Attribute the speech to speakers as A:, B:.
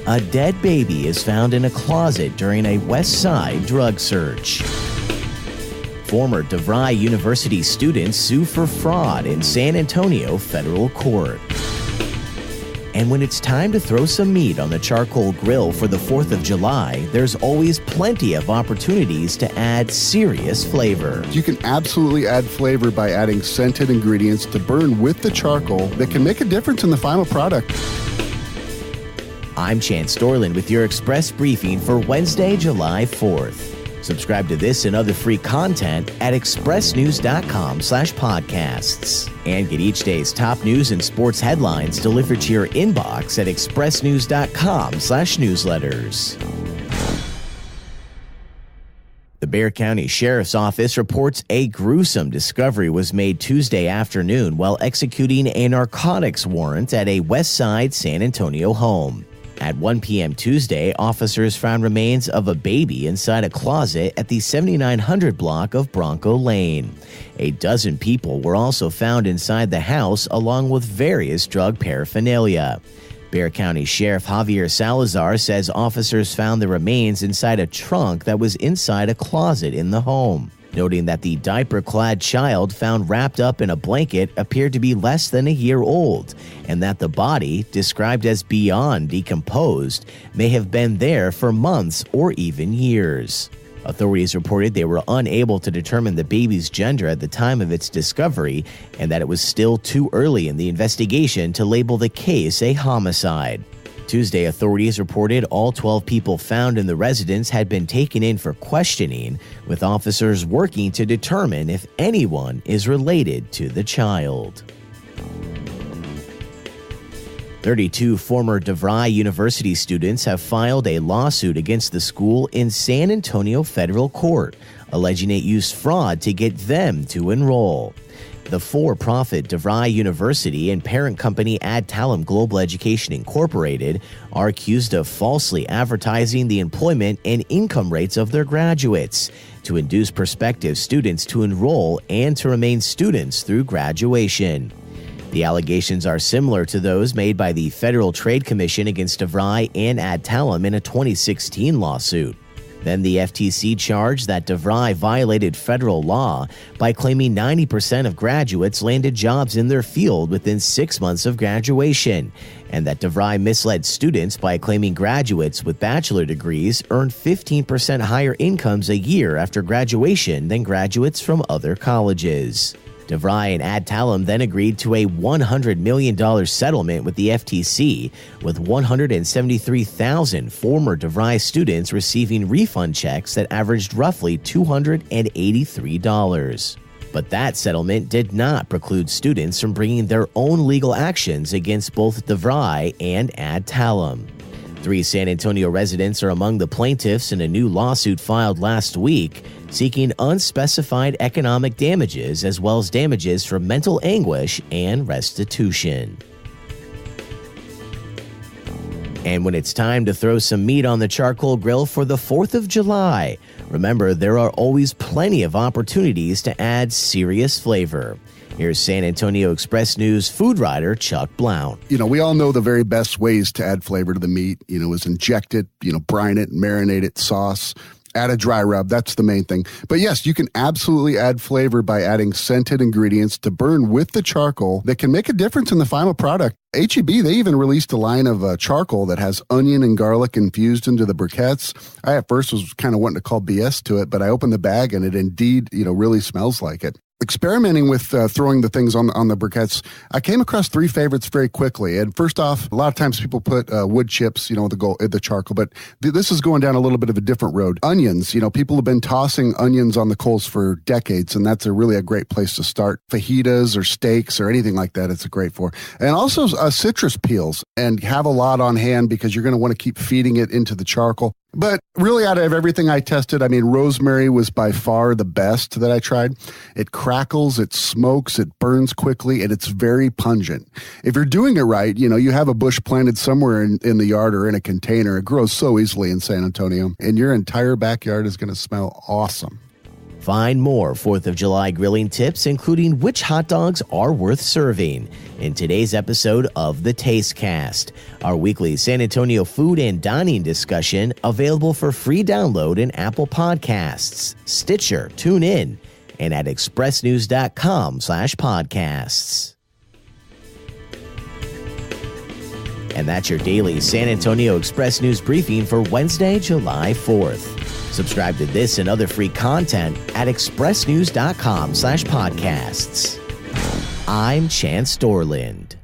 A: A dead baby is found in a closet during a West Side drug search. Former DeVry University students sue for fraud in San Antonio federal court. And when it's time to throw some meat on the charcoal grill for the 4th of July, there's always plenty of opportunities to add serious flavor.
B: You can absolutely add flavor by adding scented ingredients to burn with the charcoal that can make a difference in the final product.
A: I'm Chance Dorland with your Express Briefing for Wednesday, July 4th. Subscribe to this and other free content at expressnews.com/podcasts. And get each day's top news and sports headlines delivered to your inbox at expressnews.com/newsletters. The Bexar County Sheriff's Office reports a gruesome discovery was made Tuesday afternoon while executing a narcotics warrant at a West Side San Antonio home. At 1 p.m. Tuesday, officers found remains of a baby inside a closet at the 7900 block of Bronco Lane. A dozen people were also found inside the house along with various drug paraphernalia. Bexar County Sheriff Javier Salazar says officers found the remains inside a trunk that was inside a closet in the home, noting that the diaper-clad child found wrapped up in a blanket appeared to be less than a year old, and that the body, described as beyond decomposed, may have been there for months or even years. Authorities reported they were unable to determine the baby's gender at the time of its discovery, and that it was still too early in the investigation to label the case a homicide. Tuesday, authorities reported all 12 people found in the residence had been taken in for questioning, with officers working to determine if anyone is related to the child. 32 former DeVry University students have filed a lawsuit against the school in San Antonio federal court, alleging it used fraud to get them to enroll. The for-profit DeVry University and parent company Adtalem Global Education Incorporated are accused of falsely advertising the employment and income rates of their graduates to induce prospective students to enroll and to remain students through graduation. The allegations are similar to those made by the Federal Trade Commission against DeVry and Adtalem in a 2016 lawsuit. Then the FTC charged that DeVry violated federal law by claiming 90% of graduates landed jobs in their field within 6 months of graduation, and that DeVry misled students by claiming graduates with bachelor degrees earned 15% higher incomes a year after graduation than graduates from other colleges. DeVry and Adtalem then agreed to a $100 million settlement with the FTC, with 173,000 former DeVry students receiving refund checks that averaged roughly $283. But that settlement did not preclude students from bringing their own legal actions against both DeVry and Adtalem. 3 San Antonio residents are among the plaintiffs in a new lawsuit filed last week, seeking unspecified economic damages as well as damages for mental anguish and restitution. And when it's time to throw some meat on the charcoal grill for the 4th of July, remember there are always plenty of opportunities to add serious flavor. Here's San Antonio Express News food writer Chuck Blount.
B: We all know the very best ways to add flavor to the meat, is inject it, brine it, marinate it, sauce, add a dry rub. That's the main thing. But yes, you can absolutely add flavor by adding scented ingredients to burn with the charcoal that can make a difference in the final product. H-E-B, they even released a line of charcoal that has onion and garlic infused into the briquettes. I at first was kind of wanting to call BS to it, but I opened the bag and it indeed, really smells like it. Experimenting with throwing the things on the briquettes, I came across 3 favorites very quickly. And first off, a lot of times people put wood chips, the charcoal, but this is going down a little bit of a different road. Onions, people have been tossing onions on the coals for decades, and that's really a great place to start. Fajitas or steaks or anything like that, it's great for. And also citrus peels, and have a lot on hand because you're going to want to keep feeding it into the charcoal. But really, out of everything I tested, rosemary was by far the best that I tried. It crackles, it smokes, it burns quickly, and it's very pungent. If you're doing it right, you have a bush planted somewhere in the yard or in a container. It grows so easily in San Antonio, and your entire backyard is going to smell awesome.
A: Find more 4th of July grilling tips, including which hot dogs are worth serving, in today's episode of the Taste Cast, our weekly San Antonio food and dining discussion, available for free download in Apple Podcasts, Stitcher, TuneIn, and at expressnews.com/podcasts. And that's your daily San Antonio Express News briefing for Wednesday, July 4th. Subscribe to this and other free content at expressnews.com/podcasts. I'm Chance Dorland.